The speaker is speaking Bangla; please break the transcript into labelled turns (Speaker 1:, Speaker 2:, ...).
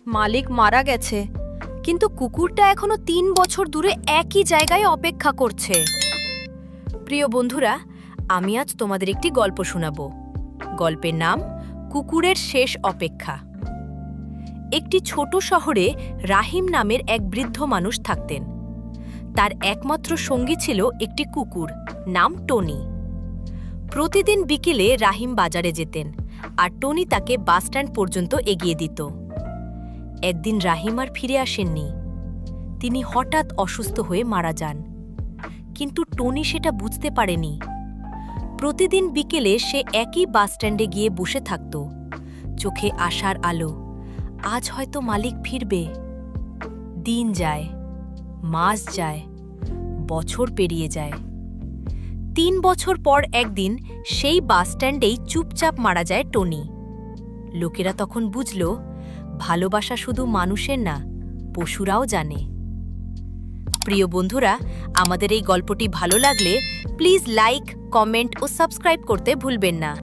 Speaker 1: মালিক মারা গেছে, কিন্তু কুকুরটা এখনো ৩ বছর দূরে একই জায়গায় অপেক্ষা করছে। প্রিয় বন্ধুরা, আমি আজ তোমাদের একটি গল্প শোনাব। গল্পের নাম কুকুরের শেষ অপেক্ষা। একটি ছোট শহরে রাহিম নামের এক বৃদ্ধ মানুষ থাকতেন। তার একমাত্র সঙ্গী ছিল একটি কুকুর, নাম টনি। প্রতিদিন বিকেলে রাহিম বাজারে যেতেন, আর টনি তাকে বাসস্ট্যান্ড পর্যন্ত এগিয়ে দিত। একদিন রাহিম আর ফিরে আসেননি। তিনি হঠাৎ অসুস্থ হয়ে মারা যান, কিন্তু টনি সেটা বুঝতে পারেনি। প্রতিদিন বিকেলে সে একই বাসস্ট্যান্ডে গিয়ে বসে থাকত, চোখে আশার আলো। আজ হয়তো মালিক ফিরবে। দিন যায়, মাস যায়, বছর পেরিয়ে যায়। ৩ বছর পর একদিন সেই বাসস্ট্যান্ডেই চুপচাপ মারা যায় টনি। লোকেরা তখন বুঝল, ভালোবাসা শুধু মানুষের না, পশুরাও জানে। প্রিয় বন্ধুরা, আমাদের এই গল্পটি ভালো লাগলে প্লিজ লাইক, কমেন্ট ও সাবস্ক্রাইব করতে ভুলবেন না।